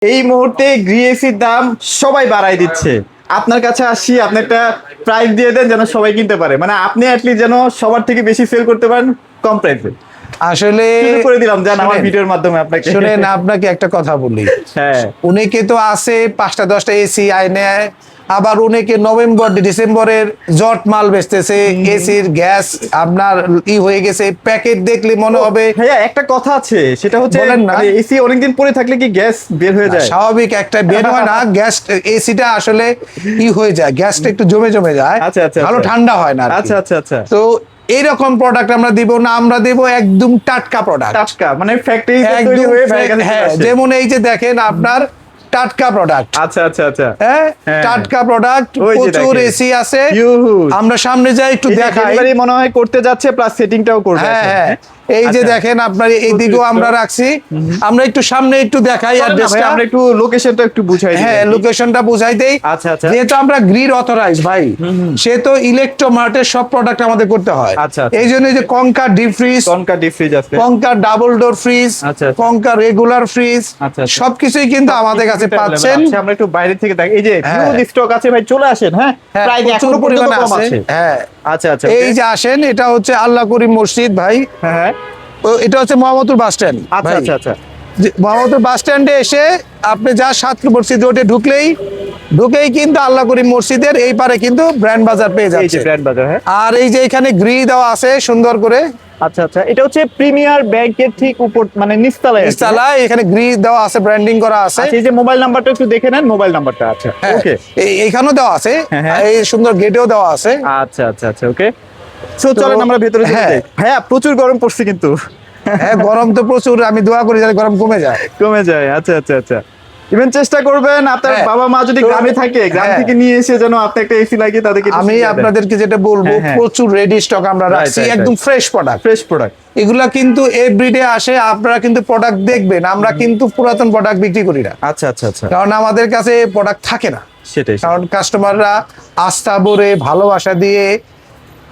এই মুহূর্তে গ্রিএসির দাম সবাই বাড়াই দিচ্ছে। আপনার কাছে আসি, আপনি একটা প্রাইস দিয়ে দেন যেন সবাই কিনতে পারে, মানে আপনি অ্যাটলিস্ট যেন সবার থেকে বেশি সেল করতে পারেন কম প্রাইসে। আসলে শুরু করে দিলাম জান আমার শুনেন, ভিডিওর মাধ্যমে আপনাকে। শুনেন আপনাকে একটা কথা বলি। হ্যাঁ অনেকে তো আছে 5টা 10টা এসি আইনে, আবার অনেকে নভেম্বর ডিসেম্বরের জট মাল বেচতেছে। এসির গ্যাস আপনার হয়ে গেছে, প্যাকেট দেখলে মনে হবে। ভাইয়া একটা কথা আছে, সেটা হচ্ছে বলেন না। এসি অনেকদিন পরে থাকলে কি গ্যাস বের হয়ে যায়? স্বাভাবিক, একটা বের হয় না গ্যাস, এসিটা আসলে হয়ে যায়, গ্যাসটা একটু জমে জমে যায়। আচ্ছা, আচ্ছা, ভালো আচ্ছা। ঠান্ডা হয় না আর কি। আচ্ছা আচ্ছা আচ্ছা। তো এইরকম প্রোডাক্ট আমরা দিব না, আমরা দেব একদম টাটকা প্রোডাক্ট, টাটকা মানে ফ্যাক্টরি তৈরি একদম হয়ে ভাইয়ের কাছে হ্যাঁ, চলে আসে। যেমন এই যে দেখেন আপনার টাটকা প্রোডাক্ট। আচ্ছা আচ্ছা আচ্ছা। হ্যাঁ, হ্যাঁ। টাটকা প্রোডাক্ট, ওই যে প্রচুর দেখেন। এসি আছে। Huge। আমরা সামনে যাই একটু এই যে দেখাই। delivery মনে হয় করতে যাচ্ছে, প্লাস সেটিংটাও করবে হ্যাঁ এখন। হ্যাঁ, এই যে আচ্ছা। দেখেন আপনার এইদিকেও আমরা রাখছি। আমরা একটু সামনে একটু দেখাই চলেন না ভাই, অ্যাড্রেসটা। আমরা একটু লোকেশনটা একটু বুঝাই দিই। হ্যাঁ, লোকেশনটা বুঝাই দেই। আচ্ছা, আচ্ছা। যেহেতু আমরা গ্রিড অথরাইজ ভাই, সে তো ইলেকট্রো মার্টের সব প্রোডাক্ট আমাদের করতে হয়। আচ্ছা, আচ্ছা। এই জন্য যে Konka deep freeze, Konka deep freeze আছে। কঙ্কা ডাবল ডোর ফ্রিজ, আচ্ছা, আচ্ছা। কঙ্কা রেগুলার ফ্রিজ, আচ্ছা, আচ্ছা। সবকিছুই কিন্তু আমাদের কাছে পাচ্ছেন। আচ্ছা, আমরা একটু বাইরে থেকে দেখি। এই যে হ্যাঁ। হিউজ স্টক আছে ভাই, চলে আসেন। হ্যাঁ হ্যাঁ, প্রায় প্রচুর এখনো পরিমাণে পরিমাণে কম আছে। আছে। হ্যাঁ, আচ্ছা আচ্ছা। এই যে আসেন, এটা হচ্ছে আল্লাহ করিম মসজিদ ভাই। হ্যাঁ হ্যাঁ। এটা হচ্ছে মোহাম্মদপুর বাস স্ট্যান্ড। আচ্ছা আচ্ছা আচ্ছা। মোহাম্মদপুর বাস স্ট্যান্ডে এসে আপনি যা 7 মসজিদ রোডে ঢুকেই কিন্তু আল্লাহ করিম মসজিদের এই পারে কিন্তু ব্র্যান্ড বাজার পেয়ে এই যে যাচ্ছে। ব্র্যান্ড বাজার। হ্যাঁ আর এই যে এখানে গ্রি দেওয়া আছে সুন্দর করে। আচ্ছা আচ্ছা। এটা হচ্ছে প্রিমিয়ার ব্যাংকের ঠিক উপর, মানে নিচতলায় আর কি। ইনস্টালায় এখানে গ্রি দেওয়া আছে, ব্র্যান্ডিং করা আছে। আচ্ছা, এই যে মোবাইল নাম্বারটা একটু দেখে নেন, মোবাইল নাম্বারটা। আচ্ছা হ্যাঁ, ওকে। এইখানেও দেওয়া আছে, হ্যাঁ, হ্যাঁ। এই সুন্দর গেটেও দেওয়া আছে। আচ্ছা আচ্ছা আচ্ছা ওকে। সো চলেন আমরা ভেতরে চলে হ্যাঁ। যাই। ভাইয়া প্রচুর গরম পড়ছে কিন্তু। হ্যাঁ, গরম তো প্রচুর, আমি দোয়া করি যাতে গরম কমে যায়। কমে যায়। আচ্ছা আচ্ছা আচ্ছা। ইভেন চেষ্টা করবেন আপনার হ্যাঁ। বাবা মা যদি তো- গ্রামে থাকে, গ্রাম হ্যাঁ। থেকে নিয়ে এসে যেন আপনি একটা এসি লাগিয়ে তাদেরকে আমি আপনাদেরকে যেটা বলবো, হ্যাঁ, হ্যাঁ। প্রচুর রেডি স্টক আমরা রাখছি, right, একদম ফ্রেশ প্রোডাক্ট। Fresh product. এগুলা কিন্তু এভরিডে আসে, আপনারা কিন্তু প্রোডাক্ট দেখবেন, আমরা কিন্তু পুরাতন প্রোডাক্ট বিক্রি করি না, আচ্ছা আচ্ছা আচ্ছা। কারণ আমাদের কাছে প্রোডাক্ট থাকে না। সেটাই। কারণ কাস্টমাররা আস্থা ভরে ভালোবাসা দিয়ে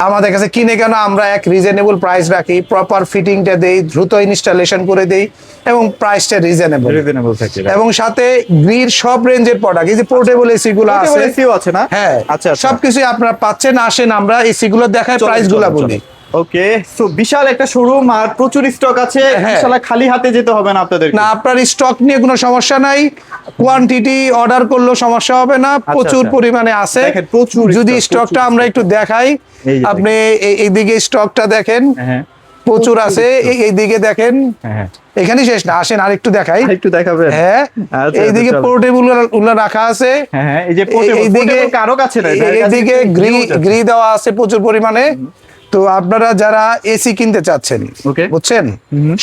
আমাদের কাছে কিনে, কেন আমরা এক রিজনেবল প্রাইস রাখি, প্রপার ফিটিংটা দেই, দ্রুত ইনস্টলেশন করে দেই এবং প্রাইসটা রিজনেবল। রিজনেবল থাকে। এবং সাথে গ্রিড সব রেঞ্জের প্রোডাক্ট, এই যে পোর্টেবল এসি গুলো আছে, এসিও আছে না? হ্যাঁ আচ্ছা আচ্ছা। সবকিছু আপনারা পাচ্ছেন। আসেন আমরা এসি গুলো দেখাই, প্রাইস গুলা বলি। ওকে। সো বিশাল একটা শোরুম আর প্রচুর স্টক আছে। হ্যাঁ। ইনশাআল্লাহ খালি হাতে যেতে হবে না আপনাদের। না, আপনার স্টক নিয়ে কোনো সমস্যা নাই, কোয়ান্টিটি অর্ডার করলেও সমস্যা হবে না, প্রচুর আচ্ছা। পরিমাণে আছে। দেখেন, প্রচুর যদি stock, স্টকটা প্রচুর আমরা stock। একটু দেখাই, এই যে আপনি এইদিকে স্টকটা দেখেন, হ্যাঁ প্রচুর আছে। এইদিকে দেখেন, হ্যাঁ। এখানেই শেষ না, আসেন আরেকটু দেখাই। একটু দেখাবেন? হ্যাঁ, আচ্ছা, এইদিকে চলো। পোর্টেবল গুলো রাখা আছে। হ্যাঁ হ্যাঁ। এই যে এইদিকে কারো কাছে নাই। এইদিকে গ্রি দেওয়া আছে প্রচুর পরিমাণে। তো আপনারা যারা এসি কিনতে চাচ্ছেন, Okay. বুঝছেন,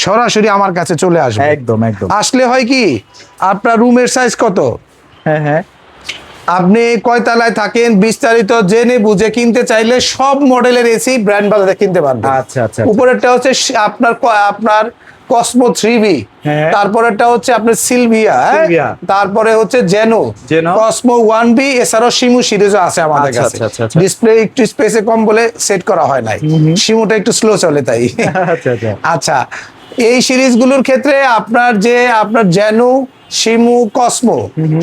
সরাসরি আমার কাছে চলে আসবে। একদম একদম। আসলে হয় কি, আপনার রুমের সাইজ কত, হ্যাঁ হ্যাঁ। আপনি কয় তলায় থাকেন, বিস্তারিত জেনে বুঝে কিনতে চাইলে সব মডেলের এসি ব্র্যান্ড বাজারে কিনতে পারবেন। আচ্ছা আচ্ছা। উপরেরটা হচ্ছে আপনার কসমো 3B, হ্যাঁ। তারপরেরটা হচ্ছে আপনার সিলভিয়া, সিলভিয়া। তারপরে হচ্ছে জেনো, জেনো। কসমো 1B, এছাড়াও শিমু সিরিজও আছে আমাদের আচ্ছা, কাছে। আচ্ছা, আচ্ছা, আচ্ছা। ডিসপ্লে একটু স্পেসে কম বলে সেট করা হয় নাই, শিমুটা একটু স্লো চলে তাই। আচ্ছা আচ্ছা। আচ্ছা, এই সিরিজগুলোর ক্ষেত্রে আপনার জেনো, শিমু, কসমো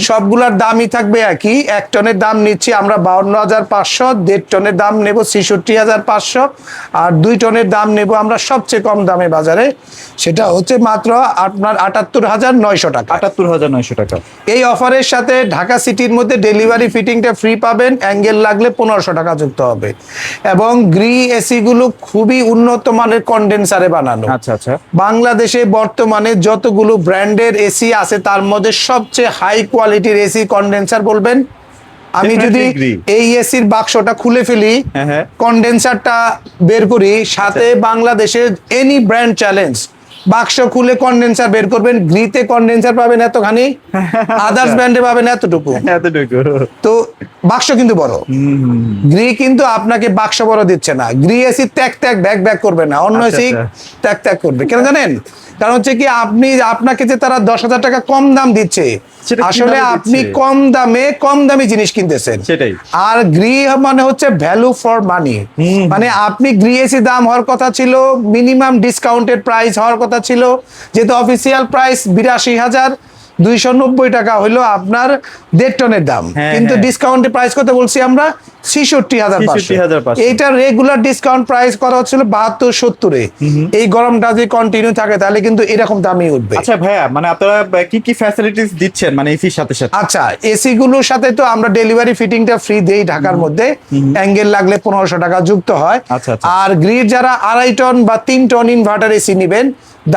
সবগুলার দামই থাকবে একই। 1 টনের দাম নিচ্ছি আমরা 52,500, 1.5 টনের দাম নেব 66,500, আর 2 টনের দাম নেব আমরা সবচেয়ে কম দামে বাজারে, সেটা হচ্ছে মাত্র আপনার 78,900 টাকা। 78,900 টাকা। এই অফারের সাথে ঢাকা সিটির মধ্যে ডেলিভারি ফিটিংটা ফ্রি পাবেন, অ্যাঙ্গেল লাগলে 1500 টাকা যুক্ত হবে। এবং গ্রি এসি গুলো খুবই উন্নত মানের কন্ডেন্সারে বানানো। আচ্ছা আচ্ছা। বাংলাদেশে বর্তমানে যতগুলো ব্র্যান্ডের এসি আছে তার মধ্যে সবচেয়ে হাই কোয়ালিটির এসি কন্ডেন্সার বলবেন, আমি যদি Definitely agree। এই এসির বাক্সটা খুলে ফেলি, হ্যাঁ, হ্যাঁ। কন্ডেন্সারটা বের করি, সাথে বাংলাদেশের এনি ব্র্যান্ড চ্যালেঞ্জ, বাক্স খুলে কন্ডেন্সার বের করবেন, গ্রিতে কন্ডেন্সার পাবেন এতখানি, আদার্স ব্র্যান্ডে পাবেন এতটুকু। এতটুকু। তো বাক্স কিন্তু বড়, গ্রি কিন্তু আপনাকে বাক্স বড় দিচ্ছে না। গ্রি এসি ত্যাগ ব্যাক করবে না, অন্য আচ্ছা, এসি আচ্ছা। ত্যাগ করবে। কেন জানেন? কারণ হচ্ছে কি, আপনাকে যে তারা 10,000 টাকা কম দাম দিচ্ছে, সেটা আসলে কিভাবে আপনি দিচ্ছে? কম দামি জিনিস কিনতেছেন। সেটাই। আর গ্রি মানে হচ্ছে ভ্যালু ফর মানি। মানে আপনি গ্রি এসি দাম হওয়ার কথা ছিল, মিনিমাম ডিসকাউন্টেড প্রাইস হওয়ার কথা ছিল, যেহেতু অফিসিয়াল প্রাইস 82,000, 290 টাকা হলো আপনার 1.5 টনের দাম, হ্যাঁ, কিন্তু হ্যাঁ। ডিসকাউন্টে প্রাইস কত বলছি আমরা 66,500। 66,500 এইটা রেগুলার ডিসকাউন্ট প্রাইস করা হচ্ছিল 72-70-এ। এই গরমটা যদি কন্টিনিউ থাকে তাহলে কিন্তু এরকম দামই উঠবে। আচ্ছা ভাইয়া, মানে আপনারা কি কি ফ্যাসিলিটিস দিচ্ছেন মানে এসির সাথে সাথে? আচ্ছা, এসি গুলোর সাথে তো আমরা ডেলিভারি ফিটিংটা ফ্রি দেই ঢাকার মধ্যে, অ্যাঙ্গেল লাগলে 1500 টাকা যুক্ত হয়। আচ্ছা, আচ্ছা। আর গ্রিড যারা 2.5 টন বা 3 টন ইনভার্টার এসি নেবেন,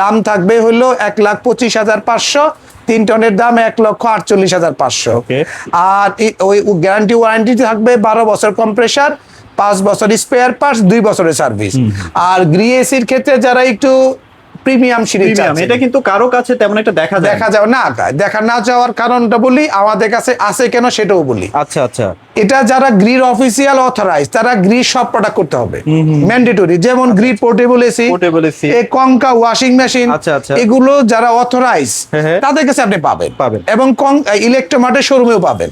দাম থাকবে হলো 1,25,500। 3 টনের দাম 1,48,500। Okay. আর ওই গ্যারান্টি ওয়ারেন্টি থাকবে 12 বছর কম্প্রেসার, 5 বছর স্পেয়ার পার্টস, 2 বছরের সার্ভিস। আর গ্রি এসির ক্ষেত্রে যারা একটু প্রিমিয়াম সিরিজ প্রিমিয়াম, এটা কিন্তু কারো কাছে তেমন একটা দেখা যায় না। দেখা যাও না, দেখা না যাওয়ার কারণটা বলি, আমাদের কাছে আছে কেন সেটাও বলি। আচ্ছা আচ্ছা। এটা যারা গ্রিড অফিসিয়াল অথরাইজ, তারা গ্রিড সব প্রোডাক্ট করতে হবে ম্যান্ডেটরি, যেমন grid portable AC, Portable AC, এই কঙ্কা ওয়াশিং মেশিন, আচ্ছা, আচ্ছা। এগুলো যারা অথরাইজ হ্যাঁ, হ্যাঁ। তাদের কাছে আপনি পাবেন পাবেন। এবং ইলেকট্রোমার্টের শোরুমেও পাবেন।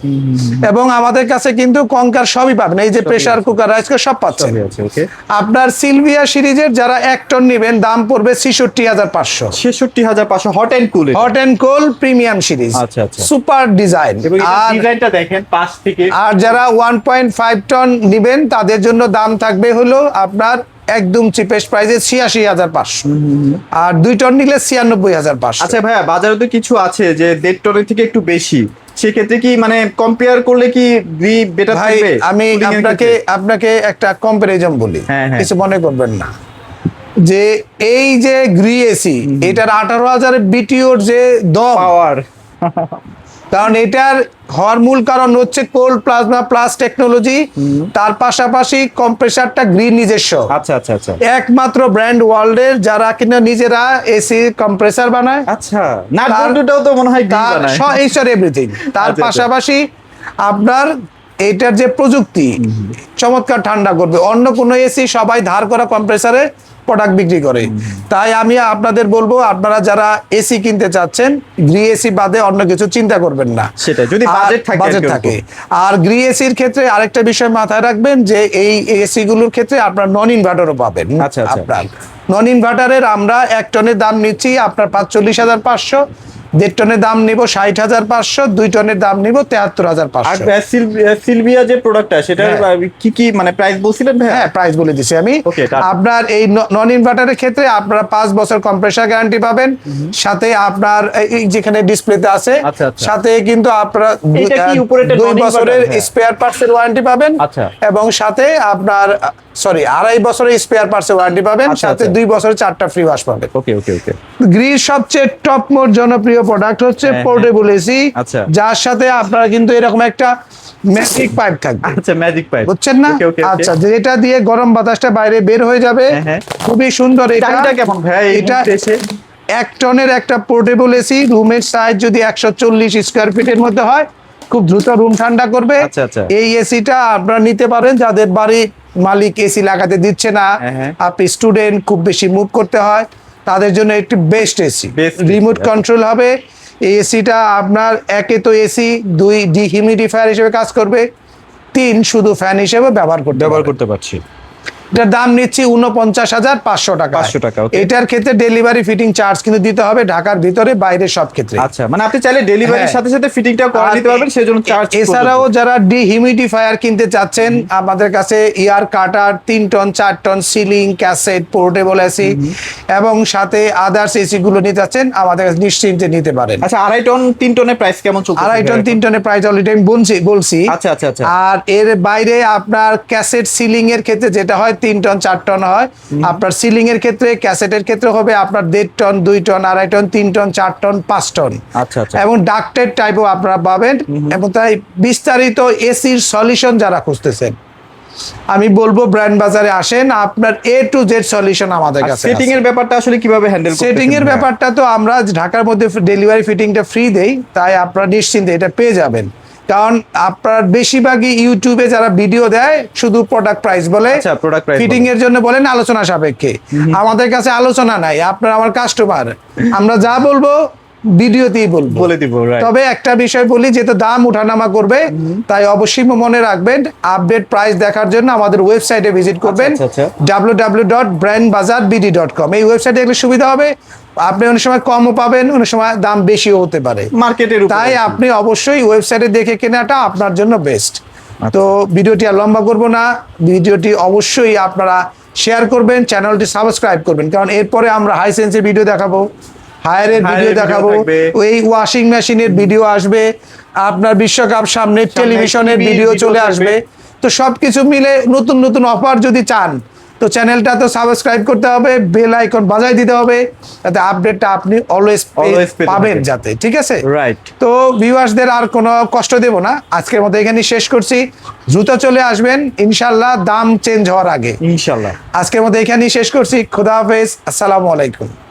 এবং আমাদের কাছে কিন্তু কঙ্কার সবই পাবেন, এই যে প্রেসার কুকার, রাইস কুকার সব পাচ্ছেন। সবই আছে, ওকে। আপনার সিলভিয়া সিরিজের যারা 1 টন নেবেন, দাম পড়বে 66,500। 66,500 hot and cool. Hot and cold premium series, আচ্ছা, আচ্ছা। Super design. এবং আর ডিজাইনটা দেখেন পাশ থেকে। আর যারা 1.5 টন নিবেন তাদের জন্য দাম থাকবে হলো আপনার একদম চিপেস্ট প্রাইসে 86,500। আর 2 টন নিলে 96,500। আচ্ছা ভাইয়া, বাজারে তো কিছু আছে যে 1.5 টনের থেকে একটু বেশি, সেক্ষেত্রে কি মানে কম্পেয়ার করলে কি গ্রি বেটার ভাই থাকবে? আমি Cooling এর আপনাকে ক্ষেত্রে? আপনাকে একটা কম্পারিজন বলি, হ্যাঁ, হ্যাঁ। কিছু মনে করবেন না, যে এই যে গ্রি এসি, এটার 18,000 বিটিওর যে দম, পাওয়ার। কারণ এটার হওয়ার মূল কারণ হচ্ছে কোল্ড প্লাজমা প্লাস টেকনোলজি, তার পাশাপাশি কম্প্রেসারটা গ্রিন নিজস্ব। আচ্ছা আচ্ছা আচ্ছা। একমাত্র ব্র্যান্ড ওয়ার্ল্ডের যারা কিনা নিজেরা এসি কম্প্রেসার বানায়, আচ্ছা, না তার- বন্ধুটাও তো মনে হয় গ্রি তার বানায়। এভরিথিং। তার আচ্ছা, আচ্ছা। পাশাপাশি আপনার এটার যে প্রযুক্তি চমৎকার ঠান্ডা করবে, অন্য কোনো এসি সবাই ধার করা কম্প্রেসারে প্রোডাক্ট বিক্রি করে। তাই আমি আপনাদের বলবো, আপনারা যারা এসি কিনতে চাচ্ছেন, গ্রি এসি বাদে অন্য কিছু চিন্তা করবেন না। সেটাই, যদি বাজেট থাকে বাজেট আর কি থাকে। ওরকম। আর গ্রি এসির ক্ষেত্রে আরেকটা বিষয় মাথায় রাখবেন, যে এই এসি গুলোর ক্ষেত্রে আপনার নন ইনভার্টারও পাবেন। আচ্ছা, আচ্ছা। আপনার নন ইনভার্টারের আমরা 1 টনের দাম নিচ্ছি আপনার 45,500, 1.5 টনের দাম নিব 60,500, 2 টনের দাম নিব আর 73,500। সিলভিয়া যে প্রোডাক্টটা, সেটার হ্যাঁ। কি কি মানে প্রাইস বলছিলেন ভাইয়া? হ্যাঁ, প্রাইস বলে দিছি আমি। Okay, তার- আপনার এই নন ইনভার্টারের ক্ষেত্রে আপনারা 5 বছর কম্প্রেসার গ্যারান্টি পাবেন, সাথে আপনার এই যেখানে ডিসপ্লেতে আছে, আচ্ছা, আচ্ছা। সাথে কিন্তু আপনারা এটা কি উপরেটা 2 non-inverter? বছরের হ্যাঁ। স্পেয়ার পার্টসের ওয়ারেন্টি পাবেন। আচ্ছা। এবং সাথে আপনার 2.5 বছরের স্পেয়ার পার্টসের ওয়ারেন্টি পাবেন, আচ্ছা, সাথে আচ্ছা। 2 বছরের 4টা ফ্রি ওয়াশ পাবেন। ওকে ওকে ওকে। গ্রির সবচেয়ে টপ মোস্ট জনপ্রিয় প্রোডাক্ট হচ্ছে হ্যাঁ, পোর্টেবল এসি, আচ্ছা। যার সাথে আপনারা কিন্তু এরকম একটা ম্যাজিক পাইপ থাকবে, আচ্ছা, ম্যাজিক পাইপ, বুঝছেন না? ওকে ওকে। আচ্ছা, যেটা দিয়ে গরম বাতাসটা বাইরে বের হয়ে যাবে। হ্যাঁ, হ্যাঁ। খুবই সুন্দর এটা। চাহিদা কেমন ভাইয়া এই এটা মুহূর্তে এসে? 1 টনের একটা পোর্টেবল এসি, রুমের সাইজ যদি 140 স্কয়ার ফিটের মধ্যে হয়, খুব দ্রুত রুম ঠান্ডা করবে। আচ্ছা, আচ্ছা। এই এসিটা আপনারা নিতে পারেন যাদের বাড়ি মালিক এসি লাগাতে দিচ্ছে না, হ্যাঁ, হ্যাঁ। আপনি স্টুডেন্ট, খুব বেশি মুভ করতে হয়, তাদের জন্য একটি best AC. Best remote AC, control হবে। এই এসিটা আপনার একে তো এসি, 2 ডিহিউমিডিফায়ার হিসেবে কাজ করবে, 3 শুধু ফ্যান হিসেবে ব্যবহার ব্যবহার পারবেন। করতে পারছি। এটার দাম নিচ্ছি 49,500 টাকা। 500 টাকা, okay। এটার ক্ষেত্রে ডেলিভারি ফিটিং চার্জ কিন্তু দিতে হবে ঢাকার ভিতরে বাইরে সব ক্ষেত্রে। আচ্ছা, মানে আপনি চাইলে ডেলিভারির হ্যাঁ। সাথে সাথে ফিটিংটা করে আর নিতে পারবেন, সেজন্য চার্জ। এছাড়াও যারা ডিহিউমিডিফায়ার কিনতে চাচ্ছেন, আমাদের কাছে ইয়ার কাটার 3 ton 4 ton ceiling cassette portable AC এবং সাথে আদার্স এসি গুলো নিতে চাচ্ছেন, আমাদের কাছে নিশ্চিন্তে নিতে পারেন। আচ্ছা, 2.5 টন 3 টনের প্রাইস কেমন চলছে? 2.5 টন 3 টনের প্রাইস অলরেডি আমি বলছি। আচ্ছা আচ্ছা আচ্ছা। আর এর বাইরে আপনার ক্যাসেট সিলিং এর ক্ষেত্রে যেটা হয় 3 টন 4 টন হয়, আপনার সিলিং এর ক্ষেত্রে ক্যাসেটের ক্ষেত্রে হবে আপনার 1.5 ton 2 ton 2.5 ton 3 ton 4 ton 5 ton. আচ্ছা আচ্ছা। এবং ডাক্টেড টাইপও আপনারা পাবেন। এবং তাই বিস্তারিত এসির সলিউশন যারা খুঁজতেছেন, আমি বলবো ব্র্যান্ড বাজারে আসেন, আপনার A to Z সলিউশন আমাদের কাছে সেটিং এর ব্যাপারটা আসলে কিভাবে হ্যান্ডেল করতে? সেটিং এর ব্যাপারটা তো আমরা ঢাকার মধ্যে ডেলিভারি ফিটিংটা ফ্রি দেই, তাই আপনারা নিশ্চিন্তে এটা পেয়ে যাবেন। কারণ আপনার বেশিরভাগই ইউটিউবে যারা ভিডিও দেয় শুধু প্রোডাক্ট প্রাইস বলে, আচ্ছা, product price ফিটিং এর জন্য বলেন আলোচনা সাপেক্ষে। আমাদের কাছে আলোচনা নাই, আপনারা আমার কাস্টমার, আমরা যা বলবো ভিডিওতেই বলবো, বলে দিব, right? তবে একটা বিষয় বলি, যেহেতু দাম উঠানামা করবে, তাই অবশ্যই মনে রাখবেন আপডেট প্রাইস দেখার জন্য আমাদের ওয়েবসাইটে ভিজিট করবেন আচ্ছা, আচ্ছা। www.brandbazarbd.com। এই ওয়েবসাইটে গেলে সুবিধা হবে, আপনি অনেক সময় কমও পাবেন, অনেক সময় দাম বেশিও হতে পারে। মার্কেটের উপরে তাই আপনি অবশ্যই ওয়েবসাইটে দেখে কেনাটা আপনার জন্য বেস্ট। তো ভিডিওটি আর লম্বা করব না, ভিডিওটি অবশ্যই আপনারা শেয়ার করবেন, চ্যানেলটি সাবস্ক্রাইব করবেন, কারণ এরপরে আমরা হাইসেন্সের ভিডিও দেখাবো, হায়ারের ভিডিও video দেখাবো, থাকবে। ওই ওয়াশিং মেশিনের ভিডিও আসবে, আপনার বিশ্বকাপ সামনে টেলিভিশনের TV ভিডিও চলে থাকবে। আসবে। তো সবকিছু মিলে নতুন নতুন অফার যদি চান, তো চ্যানেলটা তো সাবস্ক্রাইব করতে হবে, বেল আইকন বাজাই দিতে হবে, যাতে আপডেটটা আপনি অলওয়েজ পেতে পাবেন থাকেন। যাতে, ঠিক আছে? রাইট। তো ভিউয়ার্সদের আর কোনো কষ্ট দেব না, আজকের মতো এখানে শেষ করছি। দ্রুত চলে আসবেন ইনশাল্লাহ, দাম চেঞ্জ হওয়ার আগে। ইনশাল্লাহ। আজকের মতো এখানেই শেষ করছি। খোদা হাফেজ, আসসালামু আলাইকুম।